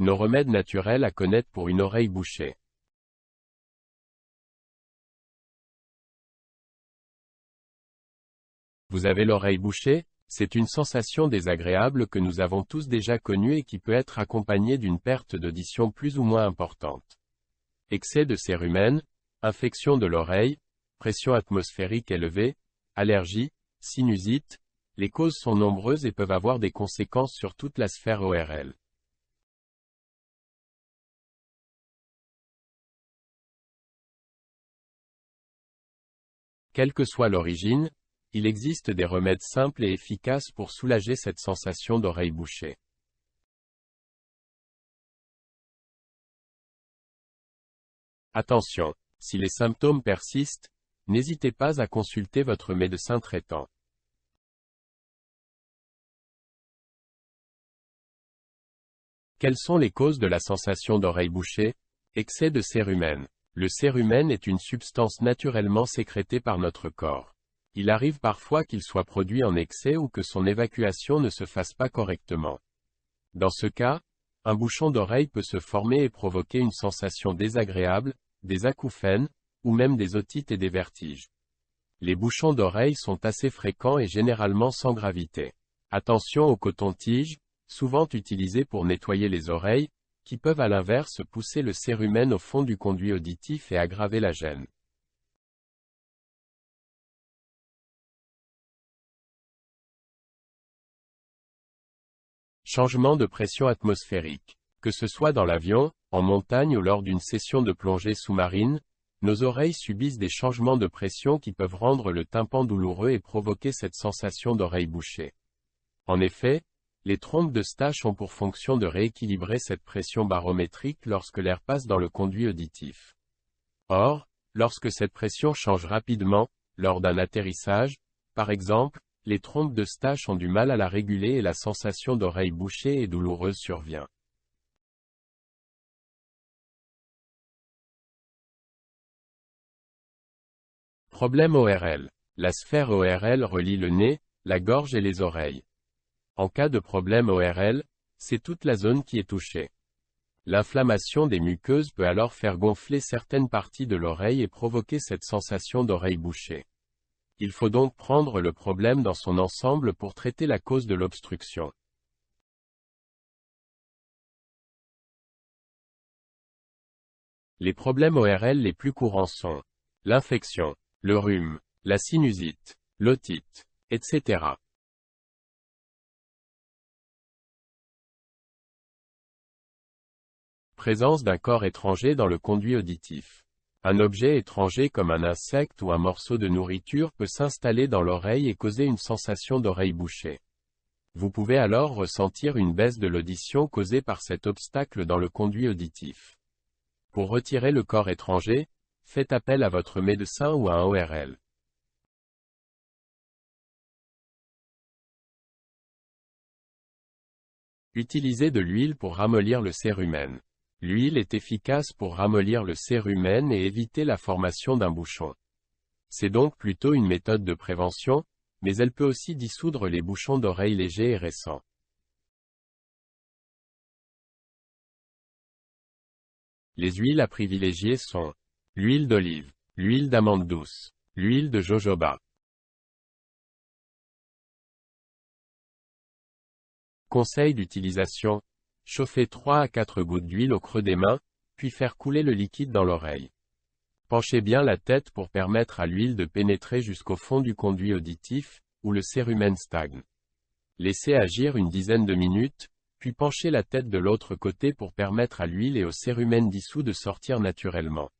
Nos remèdes naturels à connaître pour une oreille bouchée. Vous avez l'oreille bouchée? C'est une sensation désagréable que nous avons tous déjà connue et qui peut être accompagnée d'une perte d'audition plus ou moins importante. Excès de cérumen, infection de l'oreille, pression atmosphérique élevée, allergie, sinusite, les causes sont nombreuses et peuvent avoir des conséquences sur toute la sphère ORL. Quelle que soit l'origine, il existe des remèdes simples et efficaces pour soulager cette sensation d'oreille bouchée. Attention, si les symptômes persistent, n'hésitez pas à consulter votre médecin traitant. Quelles sont les causes de la sensation d'oreille bouchée? Excès de cérumen. Le cérumen est une substance naturellement sécrétée par notre corps. Il arrive parfois qu'il soit produit en excès ou que son évacuation ne se fasse pas correctement. Dans ce cas, un bouchon d'oreille peut se former et provoquer une sensation désagréable, des acouphènes, ou même des otites et des vertiges. Les bouchons d'oreille sont assez fréquents et généralement sans gravité. Attention aux cotons-tiges, souvent utilisés pour nettoyer les oreilles, qui peuvent à l'inverse pousser le cérumen au fond du conduit auditif et aggraver la gêne. Changement de pression atmosphérique. Que ce soit dans l'avion, en montagne ou lors d'une session de plongée sous-marine, nos oreilles subissent des changements de pression qui peuvent rendre le tympan douloureux et provoquer cette sensation d'oreille bouchée. En effet, les trompes de Stache ont pour fonction de rééquilibrer cette pression barométrique lorsque l'air passe dans le conduit auditif. Or, lorsque cette pression change rapidement, lors d'un atterrissage, par exemple, les trompes de Stache ont du mal à la réguler et la sensation d'oreille bouchée et douloureuse survient. Problème ORL. La sphère ORL relie le nez, la gorge et les oreilles. En cas de problème ORL, c'est toute la zone qui est touchée. L'inflammation des muqueuses peut alors faire gonfler certaines parties de l'oreille et provoquer cette sensation d'oreille bouchée. Il faut donc prendre le problème dans son ensemble pour traiter la cause de l'obstruction. Les problèmes ORL les plus courants sont l'infection, le rhume, la sinusite, l'otite, etc. Présence d'un corps étranger dans le conduit auditif. Un objet étranger comme un insecte ou un morceau de nourriture peut s'installer dans l'oreille et causer une sensation d'oreille bouchée. Vous pouvez alors ressentir une baisse de l'audition causée par cet obstacle dans le conduit auditif. Pour retirer le corps étranger, faites appel à votre médecin ou à un ORL. Utilisez de l'huile pour ramollir le cérumen. L'huile est efficace pour ramollir le cérumen et éviter la formation d'un bouchon. C'est donc plutôt une méthode de prévention, mais elle peut aussi dissoudre les bouchons d'oreille légers et récents. Les huiles à privilégier sont l'huile d'olive, l'huile d'amande douce, l'huile de jojoba. Conseil d'utilisation: chauffer 3 à 4 gouttes d'huile au creux des mains, puis faire couler le liquide dans l'oreille. Penchez bien la tête pour permettre à l'huile de pénétrer jusqu'au fond du conduit auditif, où le cérumen stagne. Laissez agir une dizaine de minutes, puis penchez la tête de l'autre côté pour permettre à l'huile et au cérumen dissous de sortir naturellement.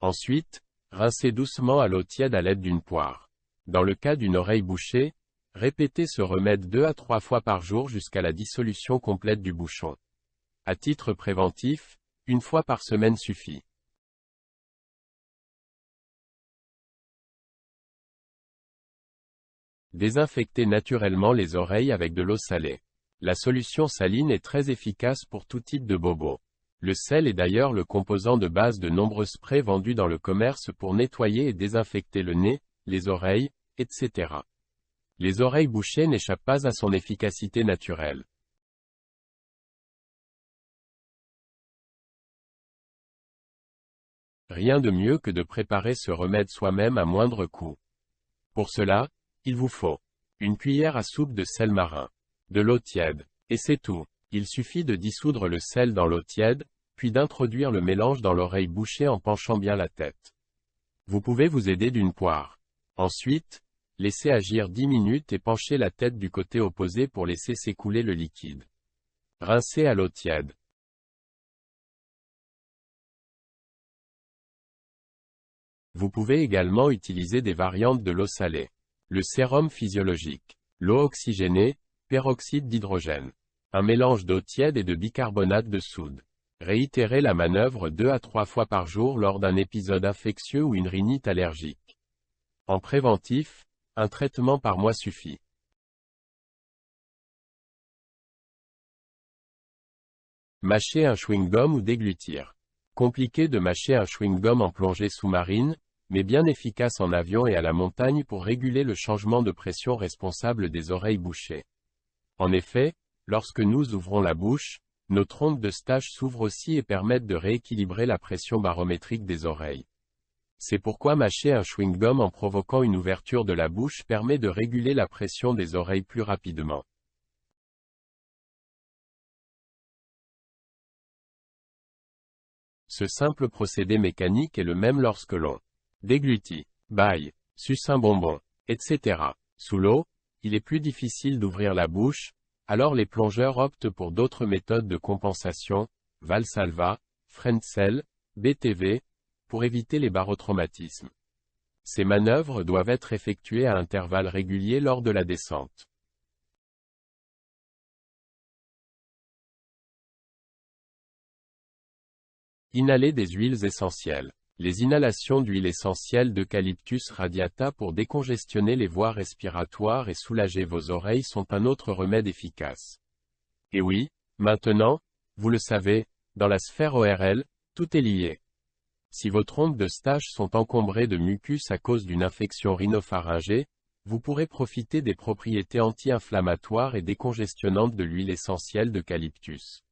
Ensuite, rincez doucement à l'eau tiède à l'aide d'une poire. Dans le cas d'une oreille bouchée, répétez ce remède 2 à 3 fois par jour jusqu'à la dissolution complète du bouchon. À titre préventif, une fois par semaine suffit. Désinfectez naturellement les oreilles avec de l'eau salée. La solution saline est très efficace pour tout type de bobo. Le sel est d'ailleurs le composant de base de nombreux sprays vendus dans le commerce pour nettoyer et désinfecter le nez, les oreilles, etc. Les oreilles bouchées n'échappent pas à son efficacité naturelle. Rien de mieux que de préparer ce remède soi-même à moindre coût. Pour cela, il vous faut une cuillère à soupe de sel marin, de l'eau tiède, et c'est tout. Il suffit de dissoudre le sel dans l'eau tiède, puis d'introduire le mélange dans l'oreille bouchée en penchant bien la tête. Vous pouvez vous aider d'une poire. Ensuite, laissez agir 10 minutes et penchez la tête du côté opposé pour laisser s'écouler le liquide. Rincez à l'eau tiède. Vous pouvez également utiliser des variantes de l'eau salée. Le sérum physiologique, l'eau oxygénée, peroxyde d'hydrogène. Un mélange d'eau tiède et de bicarbonate de soude. Réitérez la manœuvre 2 à 3 fois par jour lors d'un épisode infectieux ou une rhinite allergique. En préventif, un traitement par mois suffit. Mâcher un chewing-gum ou déglutir. Compliqué de mâcher un chewing-gum en plongée sous-marine, mais bien efficace en avion et à la montagne pour réguler le changement de pression responsable des oreilles bouchées. En effet, lorsque nous ouvrons la bouche, nos trompes de Stache s'ouvrent aussi et permettent de rééquilibrer la pression barométrique des oreilles. C'est pourquoi mâcher un chewing-gum en provoquant une ouverture de la bouche permet de réguler la pression des oreilles plus rapidement. Ce simple procédé mécanique est le même lorsque l'on déglutit, bâille, suce un bonbon, etc. Sous l'eau, il est plus difficile d'ouvrir la bouche, alors les plongeurs optent pour d'autres méthodes de compensation, Valsalva, Frenzel, BTV, pour éviter les barotraumatismes. Ces manœuvres doivent être effectuées à intervalles réguliers lors de la descente. Inhaler des huiles essentielles. Les inhalations d'huile essentielle d'Eucalyptus radiata pour décongestionner les voies respiratoires et soulager vos oreilles sont un autre remède efficace. Et oui, maintenant, vous le savez, dans la sphère ORL, tout est lié. Si vos trompes de Stache sont encombrées de mucus à cause d'une infection rhinopharyngée, vous pourrez profiter des propriétés anti-inflammatoires et décongestionnantes de l'huile essentielle d'Eucalyptus.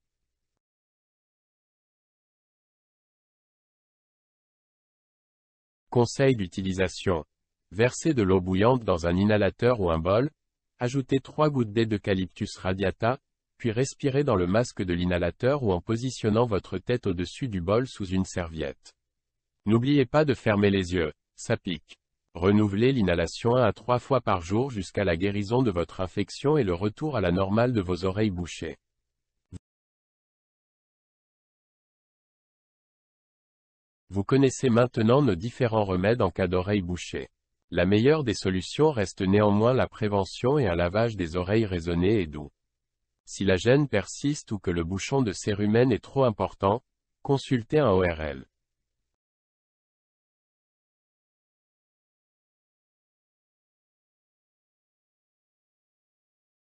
Conseil d'utilisation. Versez de l'eau bouillante dans un inhalateur ou un bol, ajoutez 3 gouttes d'eau d'Eucalyptus radiata, puis respirez dans le masque de l'inhalateur ou en positionnant votre tête au-dessus du bol sous une serviette. N'oubliez pas de fermer les yeux, ça pique. Renouvelez l'inhalation 1 à 3 fois par jour jusqu'à la guérison de votre infection et le retour à la normale de vos oreilles bouchées. Vous connaissez maintenant nos différents remèdes en cas d'oreilles bouchées. La meilleure des solutions reste néanmoins la prévention et un lavage des oreilles raisonné et doux. Si la gêne persiste ou que le bouchon de cérumen est trop important, consultez un ORL.